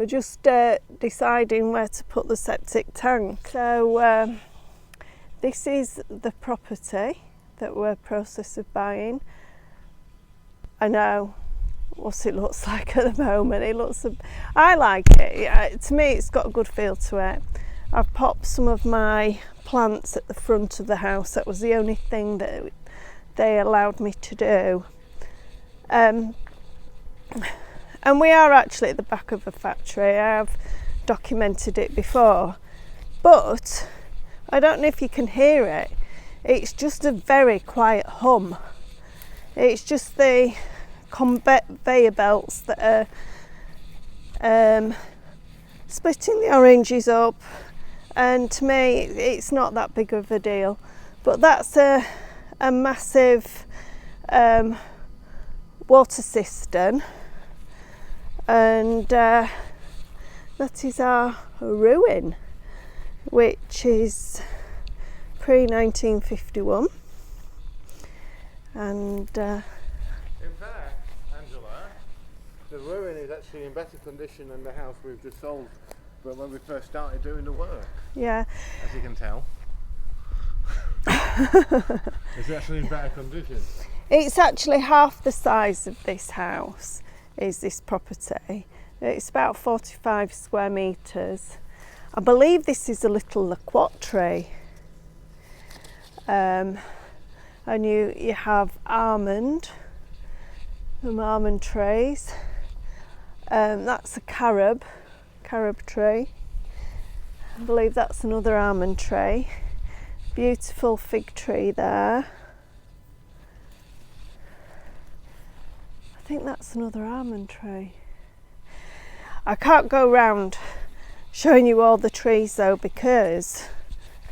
We're just deciding where to put the septic tank. So this is the property that we're in the process of buying. I know what it looks like at the moment. I like it. To me, it's got a good feel to it. I've popped some of my plants at the front of the house. That was the only thing that they allowed me to do. And we are actually at the back of a factory. I have documented it before, but I don't know if you can hear it. It's just a very quiet hum. It's just the conveyor belts that are splitting the oranges up, and to me it's not that big of a deal. But that's a massive water cistern, and that is our ruin, which is pre-1951. And in fact, Angela, the ruin is actually in better condition than the house we've just sold, but when we first started doing the work. Yeah. As you can tell. It's actually in better condition. It's actually half the size of this house, is this property. It's about 45 square metres. I believe this is a little loquat tree. And you have almond trees. That's a carob tree. I believe that's another almond tree. Beautiful fig tree there. I think that's another almond tree. I can't go round showing you all the trees though, because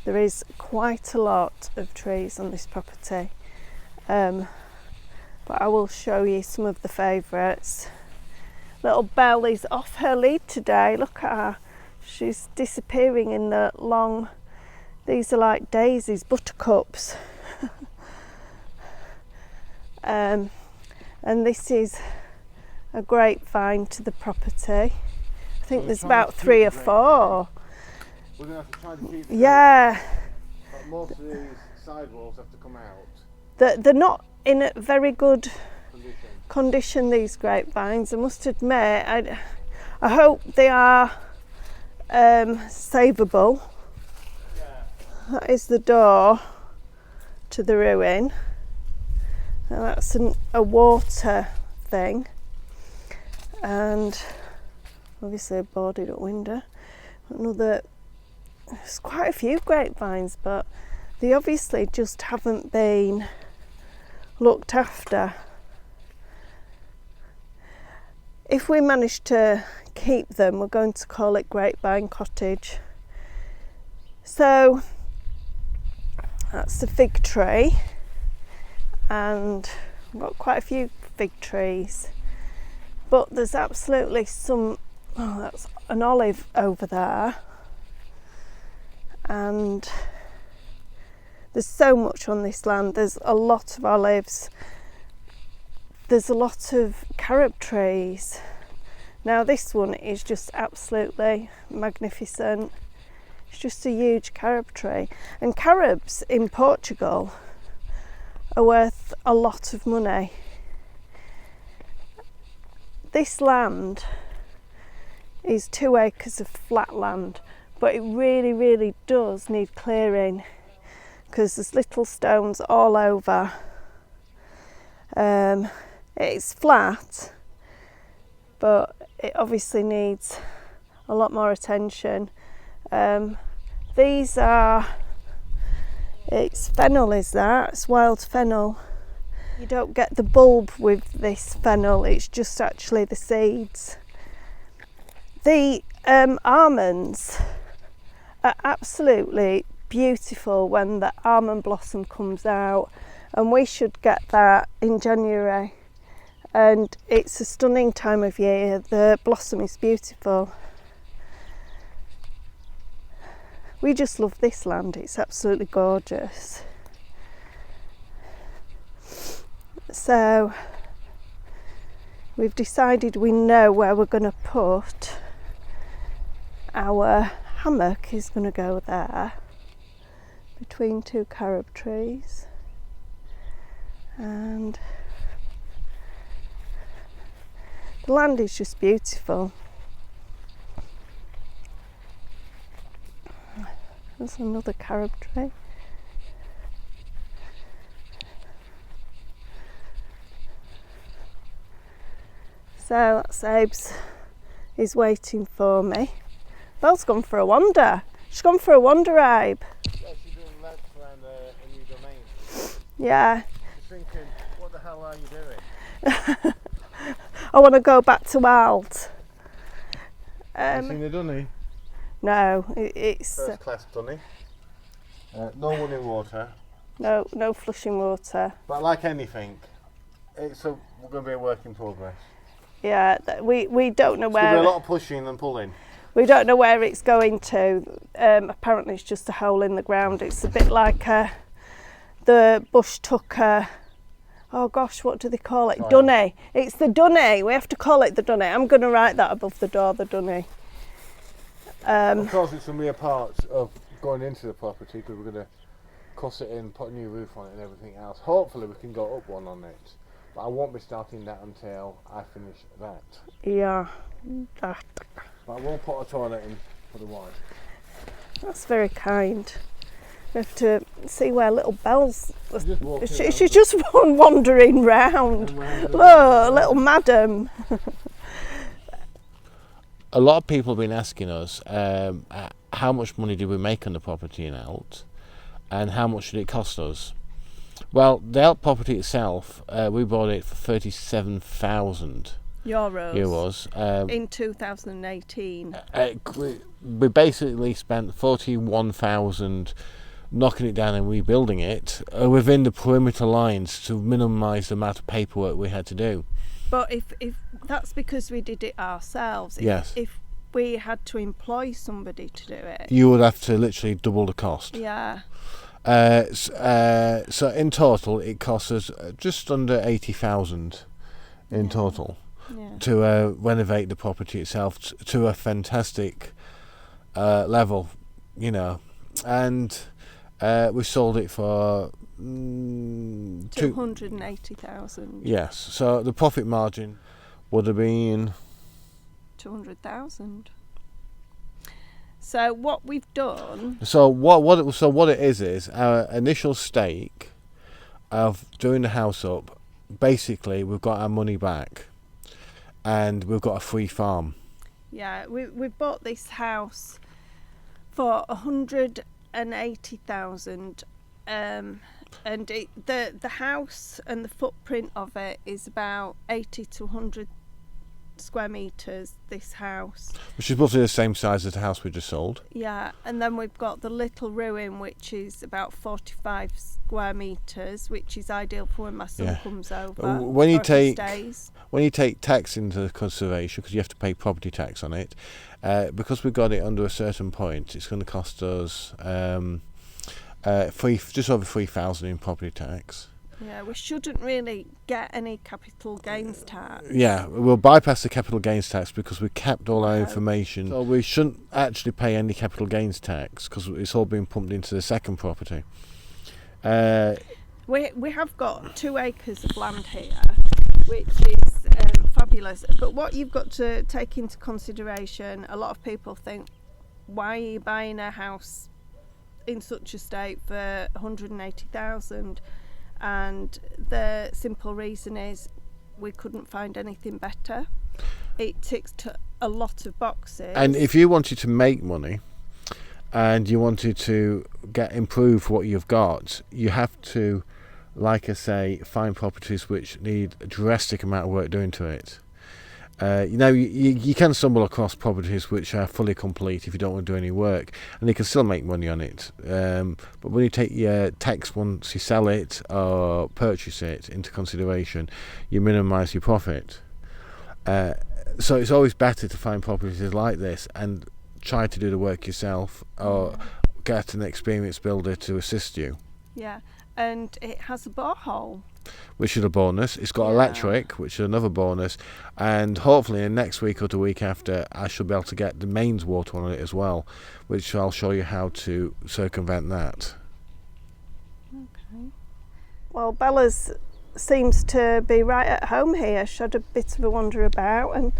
there is quite a lot of trees on this property, but I will show you some of the favourites. Little Belle is off her lead today. Look at her. She's disappearing in the long, these are like daisies, buttercups. And this is a grapevine to the property. I think there's about 3 or 4. We're going to have to try to keep them. Yeah. But most of these sidewalls have to come out. They're not in a very good condition, these grapevines. I must admit, I hope they are savable. Yeah. That is the door to the ruin. Now that's a water thing, and obviously a boarded up window. There's quite a few grapevines, but they obviously just haven't been looked after. If we manage to keep them, we're going to call it Grapevine Cottage. So that's the fig tree, and we've got quite a few fig trees, but there's absolutely that's an olive over there, and there's so much on this land. There's a lot of olives, there's a lot of carob trees. Now this one is just absolutely magnificent. It's just a huge carob tree, and carobs in Portugal are worth a lot of money. This land is 2 acres of flat land, but it really, really does need clearing, because there's little stones all over. It's flat, but it obviously needs a lot more attention. These are, it's fennel, it's wild fennel. You don't get the bulb with this fennel, it's just actually the seeds. The almonds are absolutely beautiful when the almond blossom comes out, and we should get that in January, and it's a stunning time of year. The blossom is beautiful. We just love this land, it's absolutely gorgeous. So we've decided we know where we're going to put Our hammock is going to go there between two carob trees, and the land is just beautiful. There's another carob tree. So that's Abe's is waiting for me. Belle's gone for a wander. She's gone for a wander, Abe. Yeah, she's doing laps around a new domain. Yeah. She's thinking, what the hell are you doing? I want to go back to Alte. Have you seen the dunny? No, it's First class dunny. No running water. no flushing water. But like anything, we're going to be a work in progress. Yeah, we don't know It's going to where. be a lot of pushing and pulling. We don't know where it's going to. Apparently, it's just a hole in the ground. It's a bit like the bush tucker. Oh gosh, what do they call it? Dunny. It's the dunny. We have to call it the dunny. I'm going to write that above the door, the dunny. Of course, it's going to be a part of going into the property because we're going to cuss it in, put a new roof on it and everything else. Hopefully we can go up one on it. But I won't be starting that until I finish that. Yeah, that. But I will put a toilet in for the wife. That's very kind. We have to see where little Belle's. She's Just just wandering round. Look, little madam. A lot of people have been asking us how much money did we make on the property in Alte and how much did it cost us. Well, the Alte property itself, we bought it for 37,000 euros. In 2018. We basically spent 41,000 knocking it down and rebuilding it within the perimeter lines to minimise the amount of paperwork we had to do. But if that's because we did it ourselves. Yes. If we had to employ somebody to do it. You would have to literally double the cost. Yeah. So in total, it cost us just under 80,000 in total to renovate the property itself to a fantastic level, you know, and we sold it for 280,000. Yes, so the profit margin would have been 200,000. So what we've done. So what it is our initial stake of doing the house up. Basically, we've got our money back, and we've got a free farm. Yeah, we bought this house for 180,000, and the house and the footprint of it is about 80 to 100 square meters. This house, Which is roughly the same size as the house we just sold. yeah, and then we've got the little ruin, which is about 45 square meters, which is ideal for when my son comes over. When you or if he take stays. when you take tax into consideration, because you have to pay property tax on it, because we got it under a certain point, it's going to cost us just over 3,000 in property tax. Yeah, we shouldn't really get any capital gains tax. Yeah, we'll bypass the capital gains tax because we kept all our information. So we shouldn't actually pay any capital gains tax because it's all been pumped into the second property. We have got 2 acres of land here, which is fabulous. But what you've got to take into consideration, a lot of people think, why are you buying a house in such a state for 180,000? And the simple reason is we couldn't find anything better. It ticks a lot of boxes. And if you wanted to make money and you wanted to improve what you've got, you have to, like I say, find properties which need a drastic amount of work doing to it. You can stumble across properties which are fully complete if you don't want to do any work, and you can still make money on it. But when you take your tax once you sell it or purchase it into consideration, you minimise your profit. So it's always better to find properties like this and try to do the work yourself or get an experienced builder to assist you. Yeah, and it has a borehole. which is a bonus. It's got Yeah. electric, which is another bonus. And hopefully in next week or the week after, I should be able to get the mains water on it as well, which I'll show you how to circumvent that. Okay. Well, Bella's seems to be right at home here. She had a bit of a wander about, and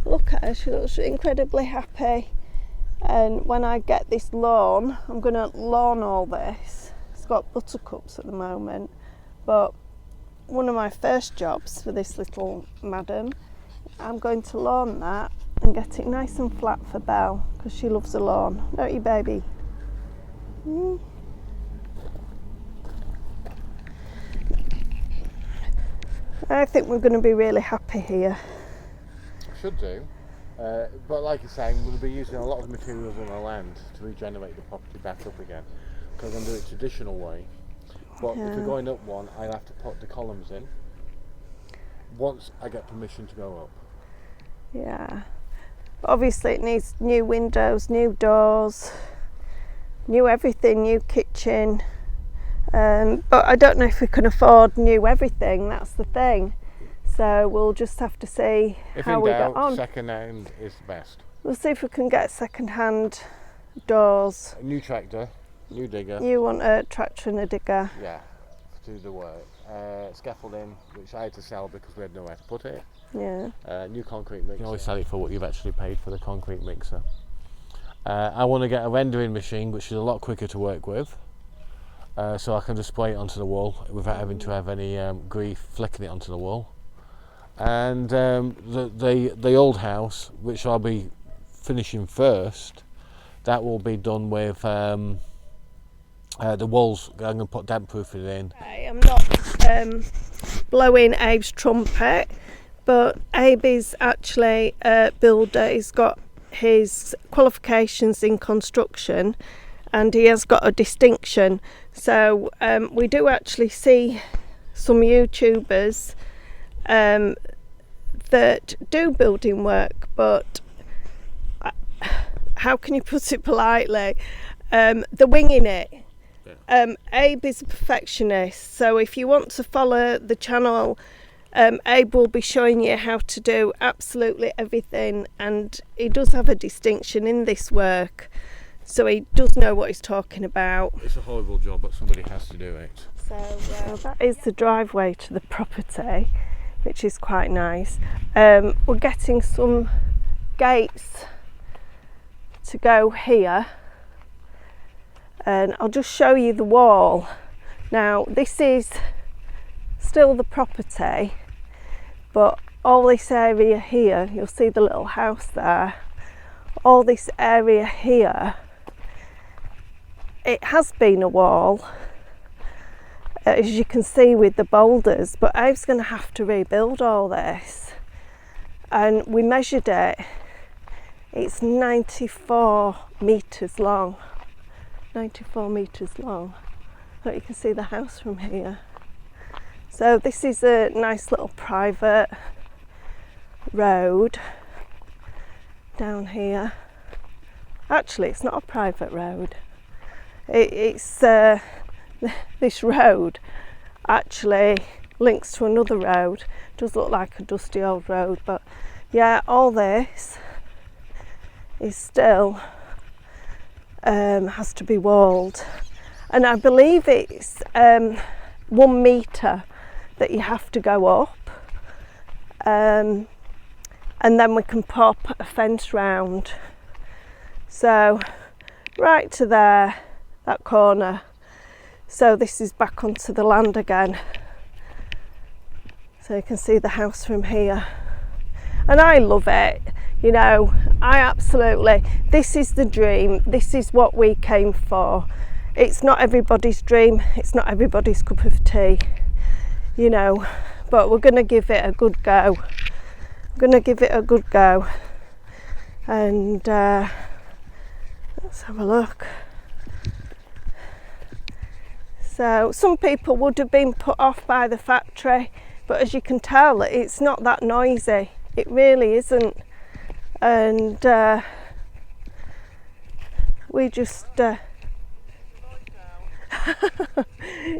look at her, she looks incredibly happy. And when I get this lawn, I'm going to lawn all this. It's got buttercups at the moment, but one of my first jobs for this little madam, I'm going to lawn that and get it nice and flat for Belle, because she loves a lawn, don't you, baby? Mm. I think we're going to be really happy here. Should do. But like you're saying, we'll be using a lot of materials on the land to regenerate the property back up again, because I'm doing it traditional way. But if we're going up one, I'll have to put the columns in once I get permission to go up. Yeah. Obviously it needs new windows, new doors, new everything, new kitchen. But I don't know if we can afford new everything, that's the thing. So we'll just have to see how we get on. Second hand is the best. We'll see if we can get second hand doors. A new tractor, new digger. You want a tractor and a digger? Yeah, to do the work. Scaffolding, which I had to sell because we had nowhere to put it. Yeah. New concrete mixer. You can always sell it for what you've actually paid for the concrete mixer. I want to get a rendering machine, which is a lot quicker to work with, so I can just spray it onto the wall without having to have any grief flicking it onto the wall. And the old house, which I'll be finishing first, that will be done with the walls. I'm going to put damp proofing in. I'm not blowing Abe's trumpet, but Abe is actually a builder. He's got his qualifications in construction and he has got a distinction. So we do actually see some YouTubers that do building work, but how can you put it politely? They're winging it. Abe is a perfectionist, so if you want to follow the channel, Abe will be showing you how to do absolutely everything, and he does have a distinction in this work, so he does know what he's talking about. It's a horrible job, but somebody has to do it. So that is the driveway to the property, which is quite nice. We're getting some gates to go here, and I'll just show you the wall. Now this is still the property, but all this area here, you'll see the little house there, all this area here, it has been a wall, as you can see with the boulders, but I was going to have to rebuild all this, and we measured it. It's 94 metres long. 94 metres long. But you can see the house from here. So this is a nice little private road down here. Actually, it's not a private road. It's this road actually links to another road. It does look like a dusty old road, but yeah, all this is still has to be walled, and I believe it's 1 metre that you have to go up, and then we can pop a fence round. So right to there, that corner. So this is back onto the land again, so you can see the house from here, and I love it. You know, this is the dream, this is what we came for. It's not everybody's dream, it's not everybody's cup of tea, you know, but we're going to give it a good go. And let's have a look. So some people would have been put off by the factory, but as you can tell, it's not that noisy. It really isn't. And we just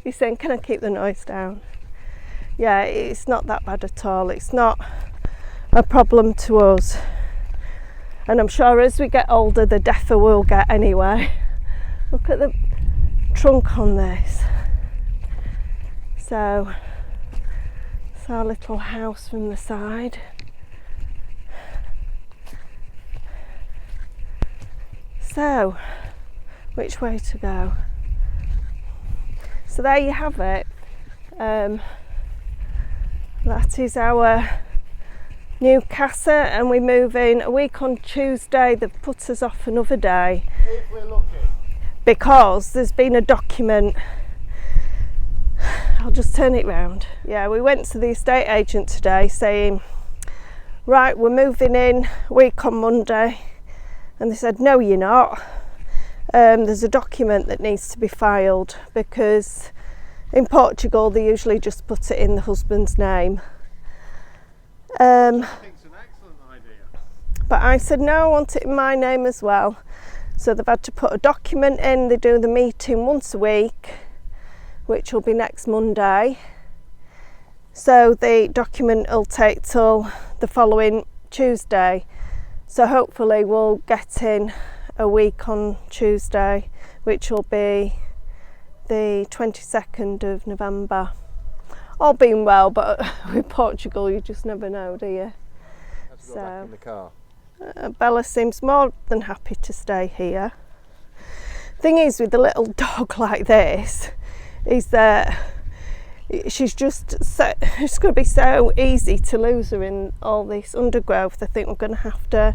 he's saying, can I keep the noise down? yeah, it's not that bad at all. It's not a problem to us. And I'm sure as we get older, the deafer we'll get anyway. Look at the trunk on this. So, it's our little house from the side. So, which way to go? So there you have it. That is our new casa, and we move in a week on Tuesday. They've put us off another day If we're lucky. because there's been a document. I'll just turn it round. Yeah, we went to the estate agent today saying, right, we're moving in a week on Monday, and they said, no, you're not. There's a document that needs to be filed, because in Portugal they usually just put it in the husband's name. I think it's an excellent idea. But I said, no, I want it in my name as well. So they've had to put a document in. They do the meeting once a week, which will be next Monday. So the document will take till the following Tuesday. So hopefully we'll get in a week on Tuesday, which will be the 22nd of November. All being well, but with Portugal you just never know, do you? Let's go back in the car. Bella seems more than happy to stay here. Thing is, with a little dog like this, is that she's just so, it's going to be so easy to lose her in all this undergrowth. I think we're going to have to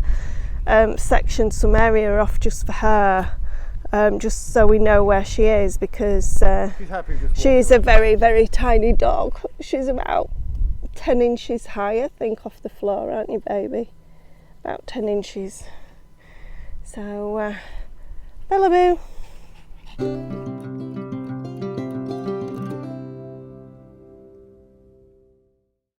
section some area off just for her, just so we know where she is, because She's happy just she's a very, very tiny dog. She's about 10 inches high, I think, off the floor, aren't you, baby? About 10 inches. So, Bella Boo.